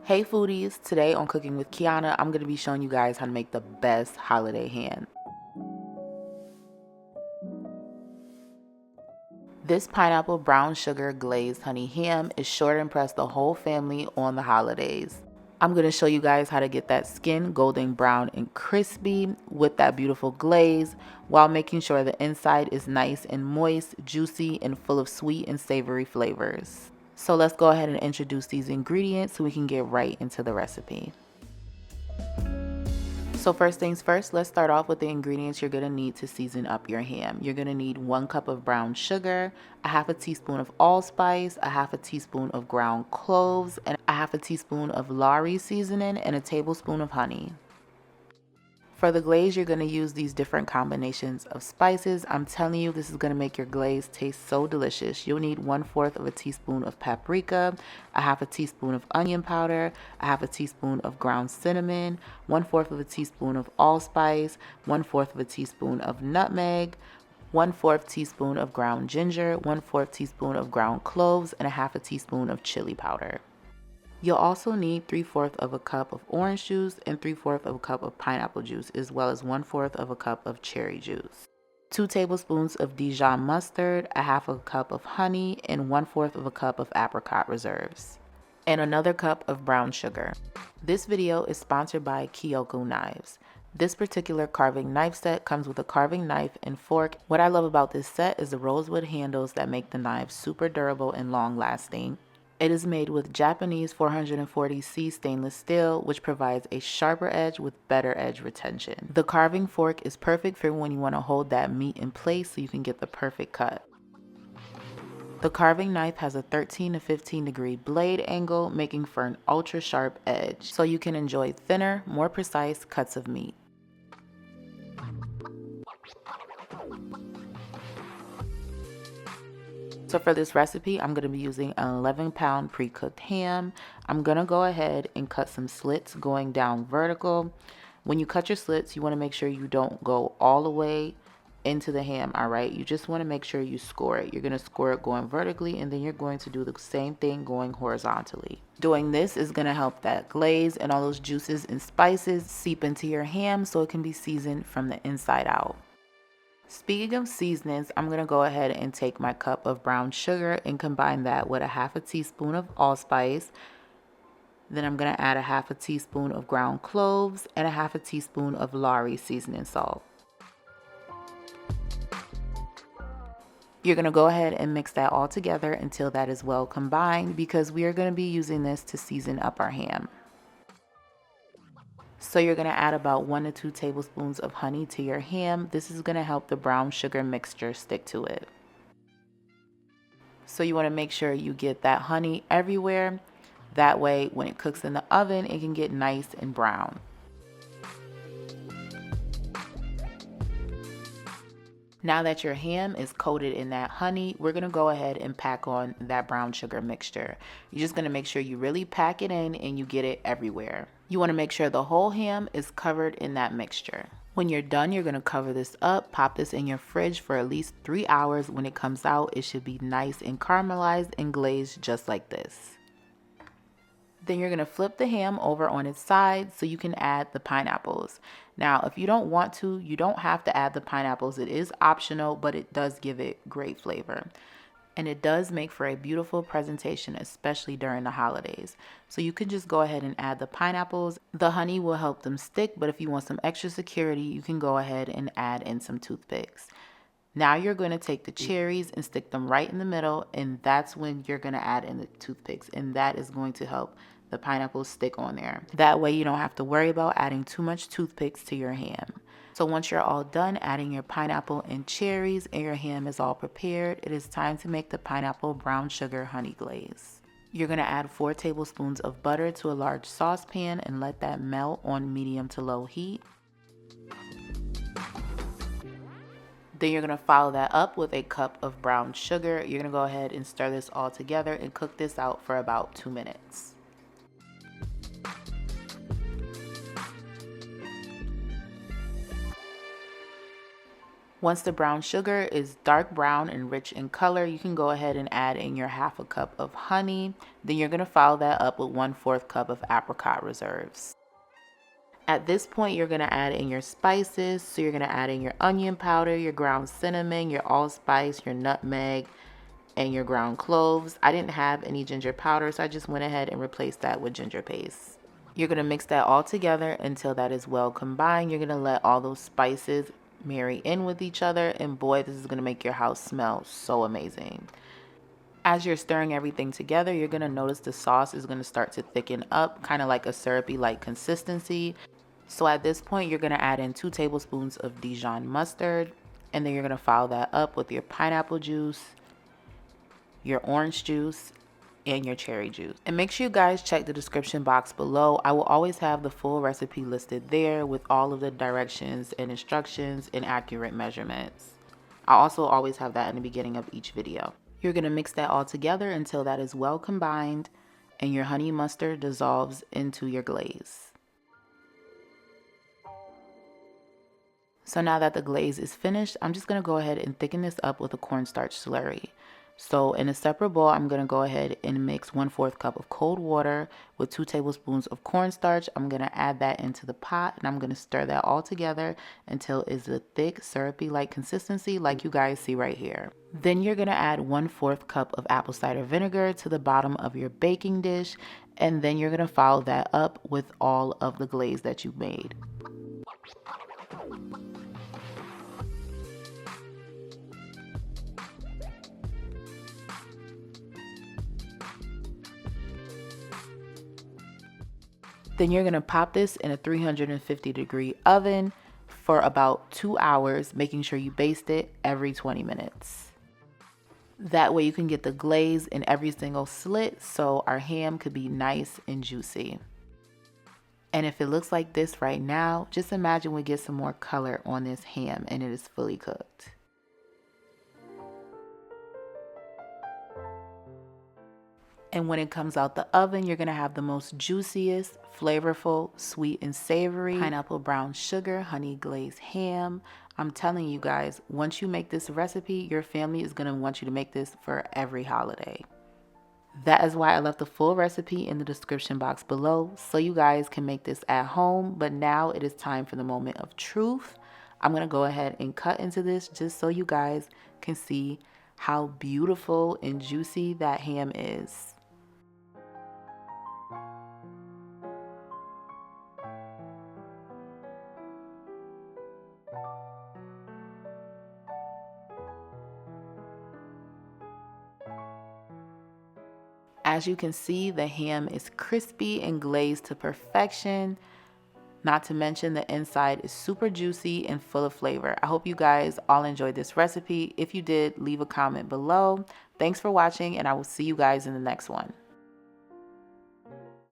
Hey foodies, today on Cooking with Kiana, I'm going to be showing you guys how to make the best holiday ham. This pineapple brown sugar glazed honey ham is sure to impress the whole family on the holidays. I'm going to show you guys how to get that skin golden brown and crispy with that beautiful glaze while making sure the inside is nice and moist, juicy, and full of sweet and savory flavors. So let's go ahead and introduce these ingredients so we can get right into the recipe. So first things first, let's start off with the ingredients you're gonna need to season up your ham. You're gonna need 1 cup of brown sugar, a half a teaspoon of allspice, a half a teaspoon of ground cloves, and a half a teaspoon of Lawrys seasoning, and a tablespoon of honey. For the glaze, you're going to use these different combinations of spices. I'm telling you, this is going to make your glaze taste so delicious. You'll need 1/4 of a teaspoon of paprika, a half a teaspoon of onion powder, a half a teaspoon of ground cinnamon, 1/4 of a teaspoon of allspice, 1/4 of a teaspoon of nutmeg, 1/4 teaspoon of ground ginger, 1/4 teaspoon of ground cloves, and a half a teaspoon of chili powder. You'll also need 3/4 of a cup of orange juice and 3/4 of a cup of pineapple juice, as well as 1/4 of a cup of cherry juice. 2 tablespoons of Dijon mustard, a half a cup of honey, and 1/4 of a cup of apricot reserves, and another cup of brown sugar. This video is sponsored by Kyoku knives. This particular carving knife set comes with a carving knife and fork. What I love about this set is the rosewood handles that make the knife super durable and long lasting. It is made with Japanese 440C stainless steel, which provides a sharper edge with better edge retention. The carving fork is perfect for when you want to hold that meat in place so you can get the perfect cut. The carving knife has a 13 to 15 degree blade angle, making for an ultra sharp edge, so you can enjoy thinner, more precise cuts of meat. So for this recipe, I'm going to be using an 11-pound pre-cooked ham. I'm going to go ahead and cut some slits going down vertical. When you cut your slits, you want to make sure you don't go all the way into the ham, all right? You just want to make sure you score it. You're going to score it going vertically, and then you're going to do the same thing going horizontally. Doing this is going to help that glaze and all those juices and spices seep into your ham so it can be seasoned from the inside out. Speaking of seasonings, I'm going to go ahead and take my cup of brown sugar and combine that with a half a teaspoon of allspice. Then I'm going to add a half a teaspoon of ground cloves and a half a teaspoon of Lawrys seasoning salt. You're going to go ahead and mix that all together until that is well combined, because we are going to be using this to season up our ham. So you're going to add about 1 to 2 tablespoons of honey to your ham. This is going to help the brown sugar mixture stick to it. So you want to make sure you get that honey everywhere. That way, when it cooks in the oven, it can get nice and brown. Now that your ham is coated in that honey, we're going to go ahead and pack on that brown sugar mixture. You're just going to make sure you really pack it in and you get it everywhere. You want to make sure the whole ham is covered in that mixture. When you're done, you're going to cover this up, pop this in your fridge for at least 3 hours. When it comes out, it should be nice and caramelized and glazed just like this. Then you're going to flip the ham over on its side so you can add the pineapples. Now, if you don't want to, you don't have to add the pineapples. It is optional, but it does give it great flavor. And it does make for a beautiful presentation, especially during the holidays. So you can just go ahead and add the pineapples. The honey will help them stick, but if you want some extra security, you can go ahead and add in some toothpicks. Now you're going to take the cherries and stick them right in the middle, and that's when you're going to add in the toothpicks, and that is going to help the pineapples stick on there. That way you don't have to worry about adding too much toothpicks to your ham. So once you're all done adding your pineapple and cherries and your ham is all prepared, it is time to make the pineapple brown sugar honey glaze. You're going to add 4 tablespoons of butter to a large saucepan and let that melt on medium to low heat. Then you're going to follow that up with a cup of brown sugar. You're going to go ahead and stir this all together and cook this out for about 2 minutes. Once the brown sugar is dark brown and rich in color, you can go ahead and add in your half a cup of honey. Then you're going to follow that up with 1/4 cup of apricot reserves. At this point, you're going to add in your spices. So you're going to add in your onion powder, your ground cinnamon, your allspice, your nutmeg, and your ground cloves. I didn't have any ginger powder, so I just went ahead and replaced that with ginger paste. You're going to mix that all together until that is well combined. You're going to let all those spices marry in with each other, and boy, this is going to make your house smell so amazing. As you're stirring everything together, you're going to notice the sauce is going to start to thicken up, kind of like a syrupy like consistency. So at this point, you're going to add in 2 tablespoons of Dijon mustard, and then you're going to follow that up with your pineapple juice, your orange juice, and your cherry juice. And make sure you guys check the description box below. I will always have the full recipe listed there with all of the directions and instructions and accurate measurements. I also always have that in the beginning of each video. You're going to mix that all together until that is well combined and your honey mustard dissolves into your glaze. So now that the glaze is finished, I'm just going to go ahead and thicken this up with a cornstarch slurry. So in a separate bowl, I'm going to go ahead and mix 1/4 cup of cold water with 2 tablespoons of cornstarch. I'm going to add that into the pot, and I'm going to stir that all together until it's a thick, syrupy-like consistency like you guys see right here. Then you're going to add 1/4 cup of apple cider vinegar to the bottom of your baking dish, and then you're going to follow that up with all of the glaze that you've made. Then you're going to pop this in a 350-degree oven for about 2 hours, making sure you baste it every 20 minutes. That way you can get the glaze in every single slit so our ham could be nice and juicy. And if it looks like this right now, just imagine we get some more color on this ham and it is fully cooked. And when it comes out the oven, you're going to have the most juiciest, flavorful, sweet and savory pineapple brown sugar honey glazed ham. I'm telling you guys, once you make this recipe, your family is going to want you to make this for every holiday. That is why I left the full recipe in the description box below so you guys can make this at home. But now it is time for the moment of truth. I'm going to go ahead and cut into this just so you guys can see how beautiful and juicy that ham is. As you can see, the ham is crispy and glazed to perfection. Not to mention the inside is super juicy and full of flavor. I hope you guys all enjoyed this recipe. If you did, leave a comment below. Thanks for watching, and I will see you guys in the next one.